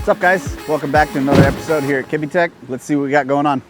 What's up, guys? Welcome back to another episode here at Kibbetech. Let's see what we got going on.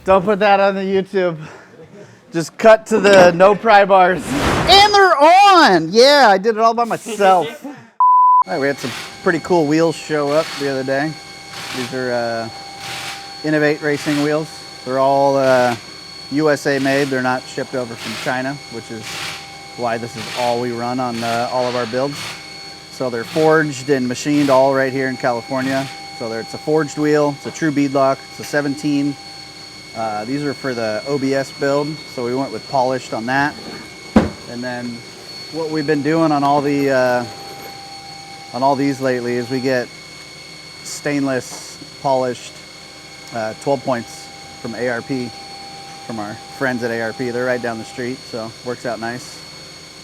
Don't put that on the YouTube. Just cut to the no pry bars. And they're on! Yeah, I did it all by myself. All right, we had some pretty cool wheels show up the other day. These are Innovate racing wheels. They're all USA made. They're not shipped over from China, which is why this is all we run on all of our builds. So they're forged and machined all right here in California. So it's a forged wheel, it's a true beadlock, it's a 17. These are for the OBS build, so we went with polished on that. And then what we've been doing on all the on these lately is we get stainless polished 12 points from ARP, from our friends at ARP. They're right down the street, so works out nice.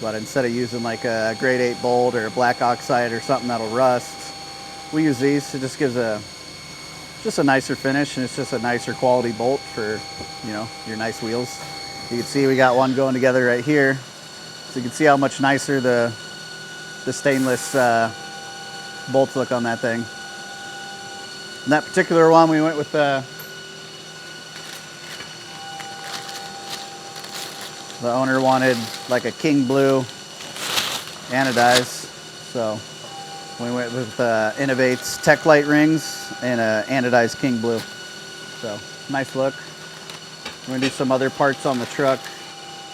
But instead of using like a grade 8 bolt or a black oxide or something that'll rust, we use these. It just gives a nicer finish, and it's just a nicer quality bolt for, you know, your nice wheels. You can see we got one going together right here, so you can see how much nicer the stainless bolts look on that thing. And that particular one, we went with the owner wanted like a king blue anodized, so we went with Innovate's Tech Light rings and anodized king blue. So nice look. We're gonna do some other parts on the truck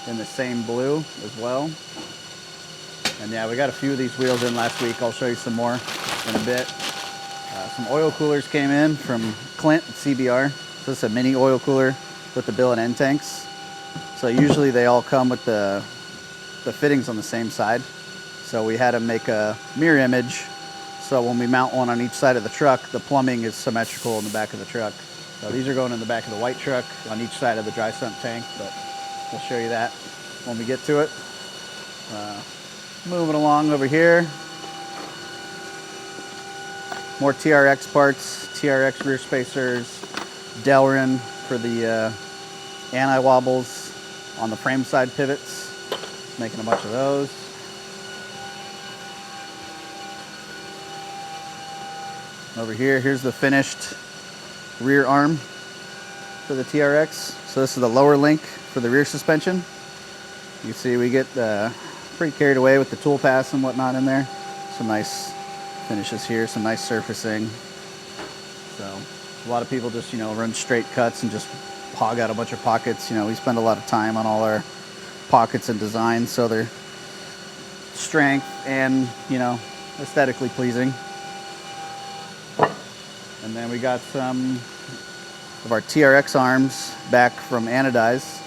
in the same blue as well. And yeah, we got a few of these wheels in last week. I'll show you some more in a bit. Some oil coolers came in from Clint at CBR. So this is a mini oil cooler with the billet end tanks. So usually they all come with the fittings on the same side. So we had to make a mirror image, so when we mount one on each side of the truck, the plumbing is symmetrical in the back of the truck. So these are going in the back of the white truck on each side of the dry sump tank, but we'll show you that when we get to it. Moving along over here. More TRX parts, TRX rear spacers, Delrin for the anti-wobbles on the frame side pivots. Making a bunch of those. Over here, here's the finished rear arm for the TRX. So this is the lower link for the rear suspension. You can see we get pretty carried away with the tool pass and whatnot in there. Some nice finishes here, some nice surfacing. So a lot of people just, you know, run straight cuts and just hog out a bunch of pockets. You know, we spend a lot of time on all our pockets and designs, so they're strength and, you know, aesthetically pleasing. And then we got some of our TRX arms back from anodized.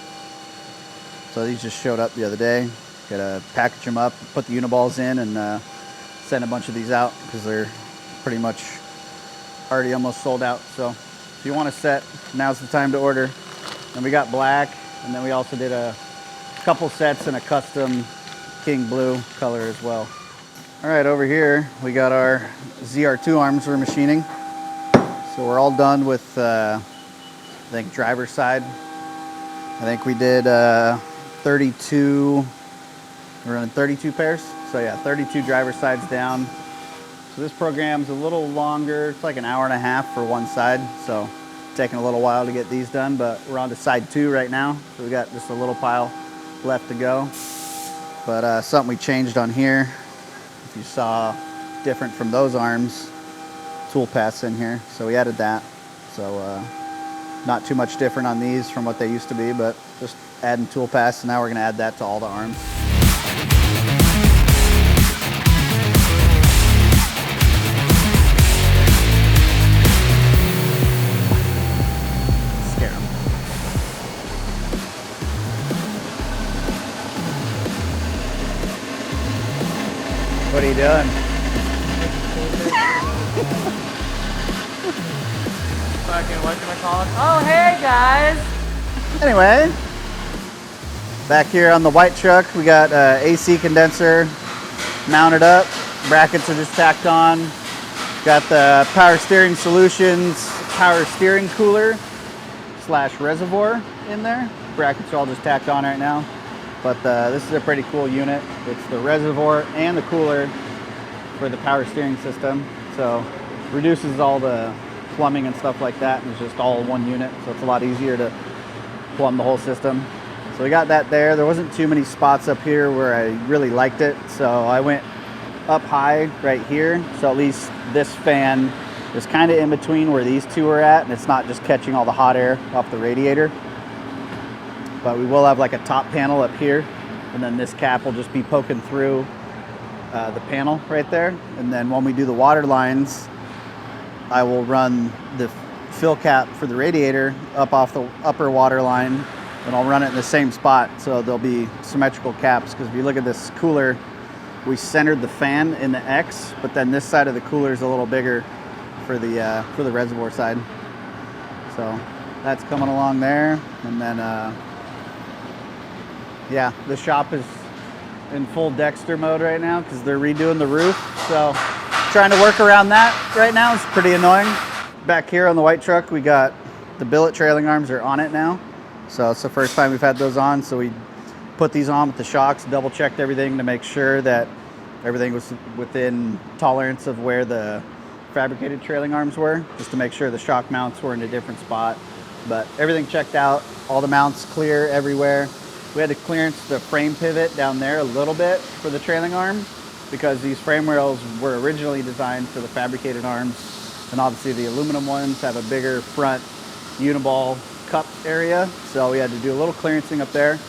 So these just showed up the other day. Gotta package them up, put the uniballs in, and send a bunch of these out because they're pretty much already almost sold out. So if you want a set, now's the time to order. And we got black, and then we also did a couple sets in a custom king blue color as well. All right, over here we got our ZR2 arms we're machining. So we're all done with, I think, driver's side. I think we did 32, we're running 32 pairs. So yeah, 32 driver's sides down. So this program's a little longer. It's like an hour and a half for one side. So taking a little while to get these done, but we're on to side 2 right now. So we got just a little pile left to go. But something we changed on here, if you saw, different from those arms, tool paths in here, so we added that. So not too much different on these from what they used to be, but just adding tool pass. So now we're gonna add that to all the arms. Scare them. What are you doing? Fucking, what can I call it? Oh, hey guys! Anyway, back here on the white truck, we got AC condenser mounted up. Brackets are just tacked on. Got the Power Steering Solutions power steering cooler / reservoir in there. Brackets are all just tacked on right now. But this is a pretty cool unit. It's the reservoir and the cooler for the power steering system. So reduces all the plumbing and stuff like that, and it's just all one unit. So it's a lot easier to plumb the whole system. So we got that there. There wasn't too many spots up here where I really liked it. So I went up high right here. So at least this fan is kind of in between where these two are at, and it's not just catching all the hot air off the radiator. But we will have like a top panel up here, and then this cap will just be poking through the panel right there. And then when we do the water lines, I will run the fill cap for the radiator up off the upper water line, and I'll run it in the same spot. So there'll be symmetrical caps, because if you look at this cooler, we centered the fan in the X, but then this side of the cooler is a little bigger for the reservoir side. So that's coming along there. And then yeah, the shop is in full Dexter mode right now because they're redoing the roof. So trying to work around that right now is pretty annoying. Back here on the white truck, we got the billet trailing arms are on it now. So it's the first time we've had those on. So we put these on with the shocks, double checked everything to make sure that everything was within tolerance of where the fabricated trailing arms were, just to make sure the shock mounts were in a different spot. But everything checked out, all the mounts clear everywhere. We had to clearance the frame pivot down there a little bit for the trailing arm, because these frame rails were originally designed for the fabricated arms, and obviously the aluminum ones have a bigger front uniball cup area, so we had to do a little clearancing up there.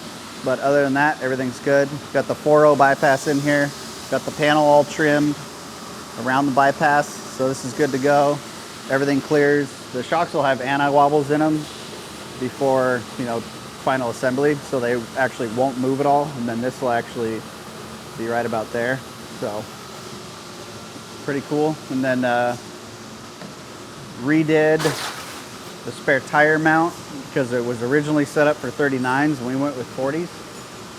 But other than that, everything's good. Got the 4.0 bypass in here, got the panel all trimmed around the bypass, so this is good to go. Everything clears. The shocks will have anti-wobbles in them before, you know, final assembly, so they actually won't move at all, and then this will actually be right about there. So pretty cool. And then redid the spare tire mount, because it was originally set up for 39s and we went with 40s.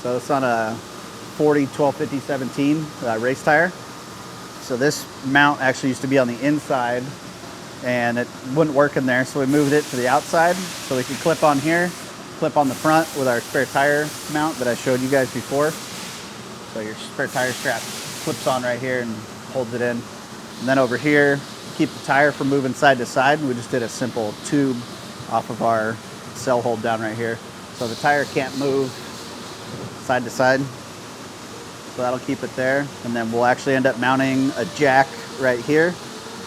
So it's on a 40 1250 17 race tire. So this mount actually used to be on the inside and it wouldn't work in there, so we moved it to the outside so we could clip on here, clip on the front with our spare tire mount that I showed you guys before. So your spare tire strap clips on right here and holds it in. And then over here, keep the tire from moving side to side, we just did a simple tube off of our cell hold down right here. So the tire can't move side to side. So that'll keep it there. And then we'll actually end up mounting a jack right here.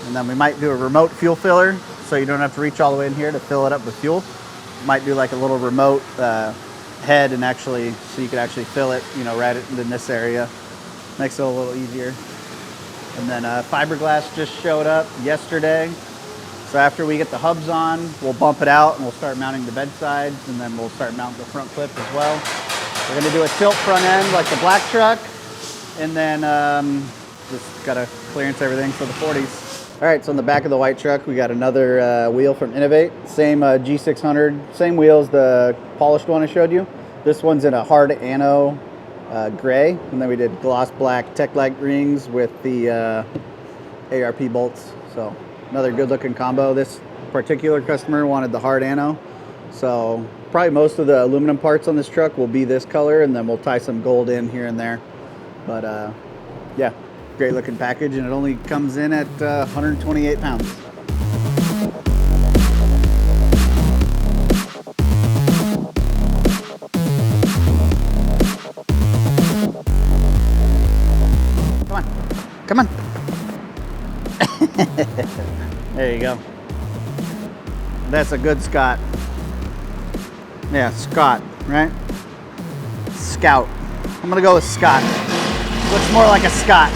And then we might do a remote fuel filler, so you don't have to reach all the way in here to fill it up with fuel. Might do like a little remote head, and actually, so you could actually fill it, you know, right in this area. Makes it a little easier. And then fiberglass just showed up yesterday. So after we get the hubs on, we'll bump it out and we'll start mounting the bed sides, and then we'll start mounting the front clip as well. We're gonna do a tilt front end like the black truck, and then just gotta clearance everything for the 40s. All right, so in the back of the white truck, we got another wheel from Innovate. Same G600, same wheels, the polished one I showed you. This one's in a hard ano gray, and then we did gloss black Tech-like rings with the ARP bolts. So another good looking combo. This particular customer wanted the hard ano, so probably most of the aluminum parts on this truck will be this color, and then we'll tie some gold in here and there. But yeah, great looking package, and it only comes in at 128 pounds. Come on. There you go. That's a good Scott. Yeah, Scott, right? Scout. I'm gonna go with Scott. Looks more like a Scott.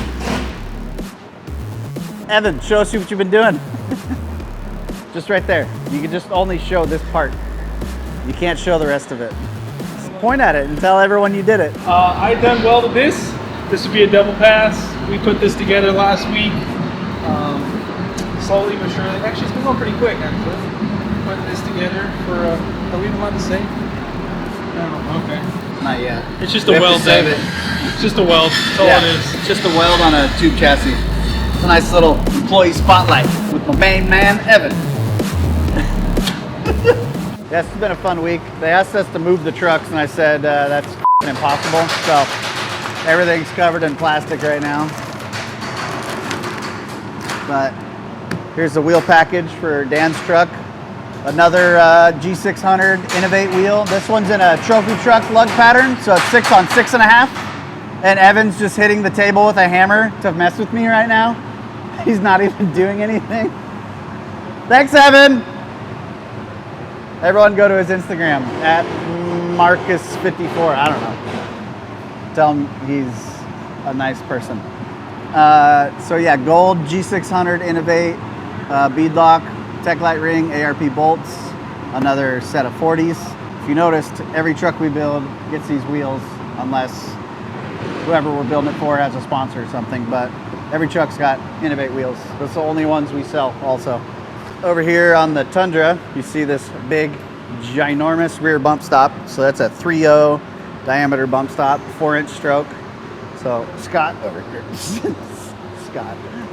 Evan, show us what you've been doing. Just right there. You can just only show this part. You can't show the rest of it. Just point at it and tell everyone you did it. I done welded this. This would be a double pass. We put this together last week. Slowly but surely. Actually, it's been going pretty quick, actually. Putting this together for, are we even allowed to say? No, okay. Not yet. It's just a weld, David. It's just a weld. That's all it is. It's just a weld on a tube chassis. It's a nice little employee spotlight with my main man, Evan. Yeah, it's been a fun week. They asked us to move the trucks, and I said that's impossible. So everything's covered in plastic right now. But here's the wheel package for Dan's truck. Another G600 Innovate wheel. This one's in a trophy truck lug pattern, so it's 6 on 6.5. And Evan's just hitting the table with a hammer to mess with me right now. He's not even doing anything. Thanks, Evan. Everyone go to his Instagram at Marcus54. I don't know. Tell him he's a nice person. So yeah, gold G600 Innovate beadlock, Tech Light ring, ARP bolts, another set of 40s. If you noticed, every truck we build gets these wheels unless whoever we're building it for has a sponsor or something, but every truck's got Innovate wheels. Those are the only ones we sell also. Over here on the Tundra, you see this big, ginormous rear bump stop. So that's a 3.0 diameter bump stop, 4-inch stroke. So Scott over here,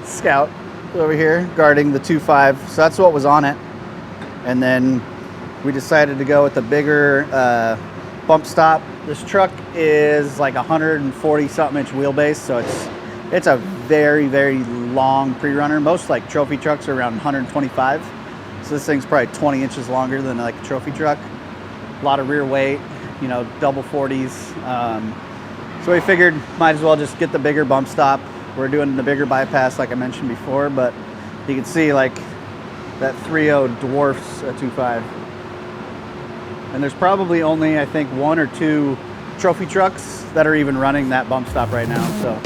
Scout over here guarding the 2.5. So that's what was on it. And then we decided to go with the bigger bump stop. This truck is like 140 something inch wheelbase. So it's a very, very long pre-runner. Most like trophy trucks are around 125. So this thing's probably 20 inches longer than like a trophy truck. A lot of rear weight, you know, double 40s. So we figured might as well just get the bigger bump stop. We're doing the bigger bypass like I mentioned before, but you can see like that 3.0 dwarfs a 2.5. And there's probably only, I think, 1 or 2 trophy trucks that are even running that bump stop right now. So.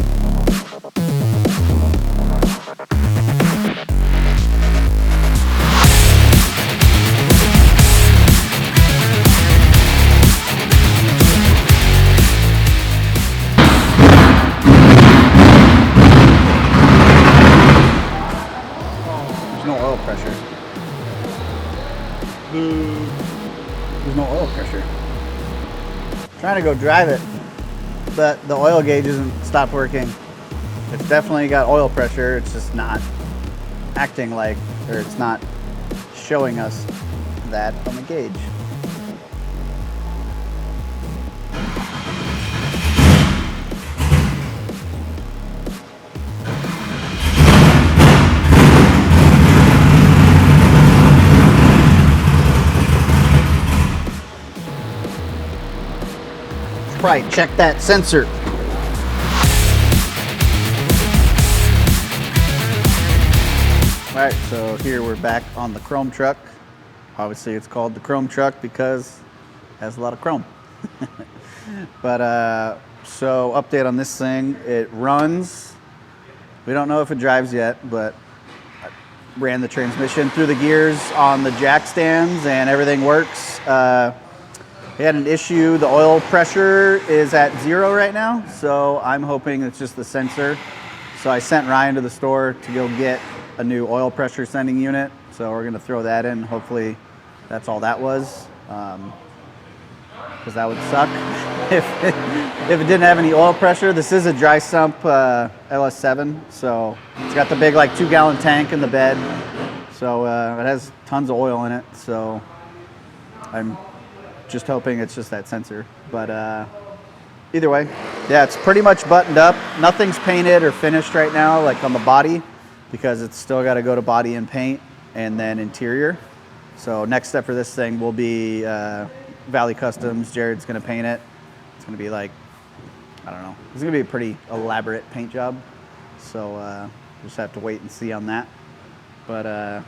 There's no oil pressure. Trying to go drive it, but the oil gauge isn't stopped working. It's definitely got oil pressure. It's just not acting like, or it's not showing us that on the gauge. Right, check that sensor. All right, so here we're back on the chrome truck. Obviously it's called the chrome truck because it has a lot of chrome. But so update on this thing, it runs. We don't know if it drives yet, but I ran the transmission through the gears on the jack stands and everything works. We had an issue, the oil pressure is at 0 right now, so I'm hoping it's just the sensor. So I sent Ryan to the store to go get a new oil pressure sending unit. So we're gonna throw that in. Hopefully that's all that was, because that would suck if it didn't have any oil pressure. This is a dry sump LS7, so it's got the big like 2-gallon tank in the bed. So it has tons of oil in it, so I'm just hoping it's just that sensor. But either way, yeah, it's pretty much buttoned up. Nothing's painted or finished right now, like on the body, because it's still got to go to body and paint and then interior. So next step for this thing will be Valley Customs. Jared's gonna paint it. It's gonna be like, I don't know, it's gonna be a pretty elaborate paint job. So just have to wait and see on that. But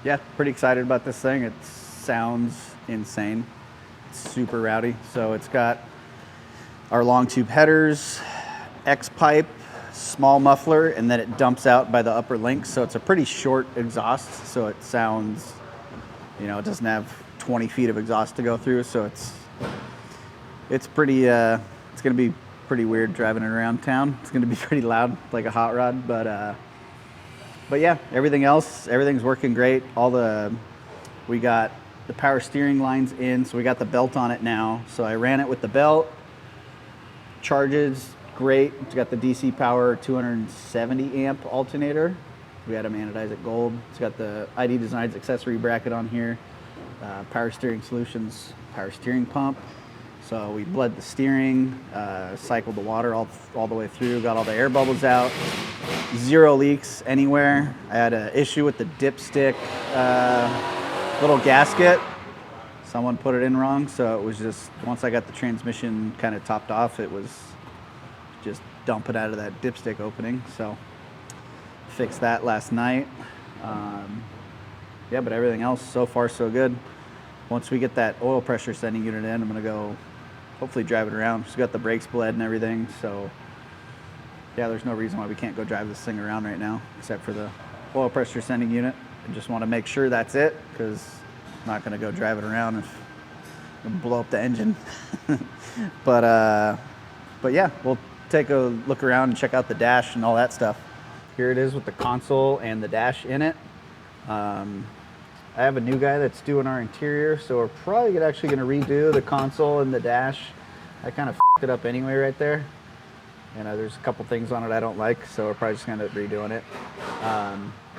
yeah, pretty excited about this thing. It sounds insane. super rowdy. So it's got our long tube headers, X pipe, small muffler, and then it dumps out by the upper link. So it's a pretty short exhaust. So it sounds, you know, it doesn't have 20 feet of exhaust to go through. So it's pretty, it's going to be pretty weird driving it around town. It's going to be pretty loud, like a hot rod, but yeah, everything's working great. We got the power steering lines in, so we got the belt on it now. So I ran it with the belt, charges great. It's got the DC power 270 amp alternator. We had them anodize it gold. It's got the ID Designs accessory bracket on here. Power Steering Solutions power steering pump. So we bled the steering, cycled the water all the way through, got all the air bubbles out. 0 leaks anywhere. I had an issue with the dipstick little gasket. Someone put it in wrong, so it was just, once I got the transmission kind of topped off, it was just dumping out of that dipstick opening. So fixed that last night. Yeah, but everything else so far so good. Once we get that oil pressure sending unit in, I'm gonna go hopefully drive it around. Just got the brakes bled and everything, so yeah, there's no reason why we can't go drive this thing around right now, except for the oil pressure sending unit. I just want to make sure that's it, because I'm not gonna go drive it around if it'll blow up the engine. But yeah, we'll take a look around and check out the dash and all that stuff. Here it is with the console and the dash in it. I have a new guy that's doing our interior, so we're probably actually going to redo the console and the dash. I kind of f***ed it up anyway right there. And there's a couple things on it I don't like, so we're probably just going to end up redoing it.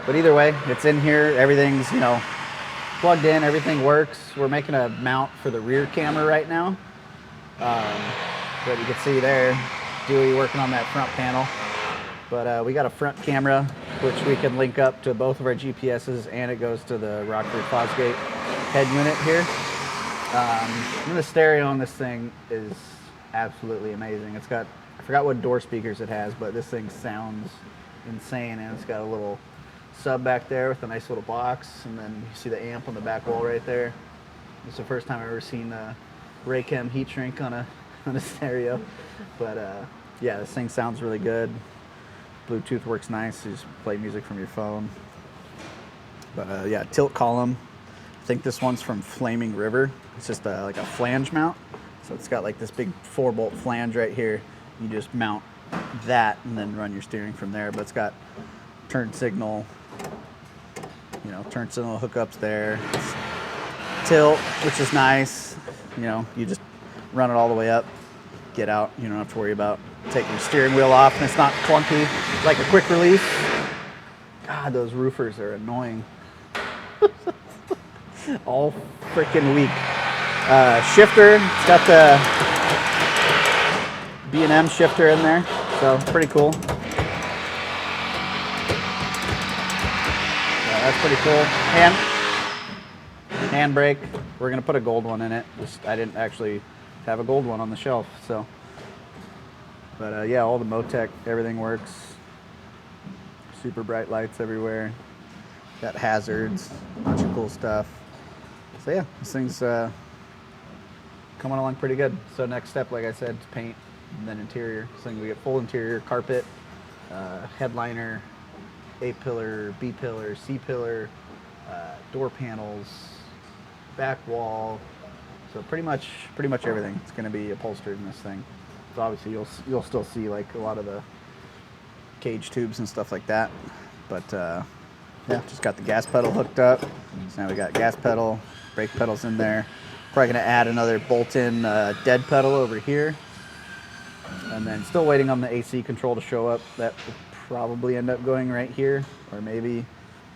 But either way, it's in here. Everything's, you know, plugged in. Everything works. We're making a mount for the rear camera right now. But you can see there, Dewey working on that front panel. But we got a front camera, which we can link up to both of our GPSs, and it goes to the Rockford Fosgate head unit here. And the stereo on this thing is absolutely amazing. It's got, I forgot what door speakers it has, but this thing sounds insane, and it's got a little sub back there with a nice little box, and then you see the amp on the back wall right there. It's the first time I've ever seen a Raychem heat shrink on a stereo. But yeah, this thing sounds really good. Bluetooth works nice. You just play music from your phone. But yeah, tilt column. I think this one's from Flaming River. It's just like a flange mount. So it's got like this big 4-bolt flange right here. You just mount that and then run your steering from there. But it's got turn signal, you know, turn signal hookups there. It's tilt, which is nice. You know, you just run it all the way up, get out. You don't have to worry about taking your steering wheel off, and it's not clunky like a quick release. God, those roofers are annoying. All freaking week. Shifter, it's got the B&M shifter in there, so pretty cool. Yeah, that's pretty cool. Handbrake. We're gonna put a gold one in it. I didn't actually have a gold one on the shelf, so. But yeah, all the Motec, everything works. Super bright lights everywhere. Got hazards, a bunch of cool stuff. So yeah, this thing's coming along pretty good. So next step, like I said, is paint and then interior. So we get full interior, carpet, headliner, A-pillar, B-pillar, C-pillar, door panels, back wall. So pretty much everything. It's going to be upholstered in this thing. So obviously you'll still see like a lot of the cage tubes and stuff like that. But yeah, just got the gas pedal hooked up. So now we got gas pedal, brake pedals in there. Probably going to add another bolt-in dead pedal over here. And then still waiting on the AC control to show up. That will probably end up going right here, or maybe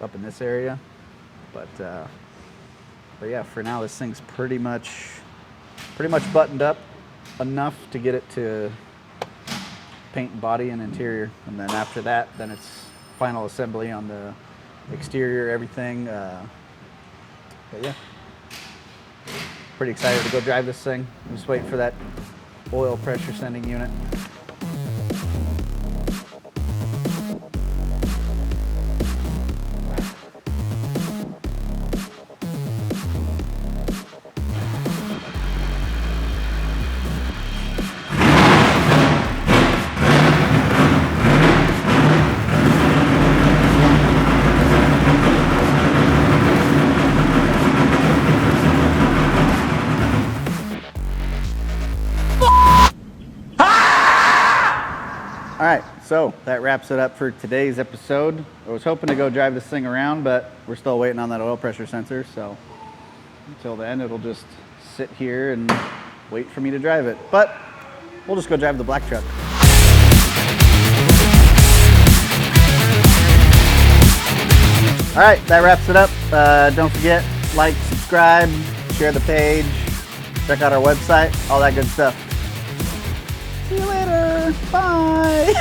up in this area. But yeah, for now this thing's pretty much buttoned up enough to get it to paint and body and interior. And then after that, then it's final assembly on the exterior, everything. But yeah, pretty excited to go drive this thing. I'm just waiting for that oil pressure sending unit. All right, so that wraps it up for today's episode. I was hoping to go drive this thing around, but we're still waiting on that oil pressure sensor. So until then, it'll just sit here and wait for me to drive it. But we'll just go drive the black truck. All right, that wraps it up. Don't forget, like, subscribe, share the page, check out our website, all that good stuff. See you later. Bye.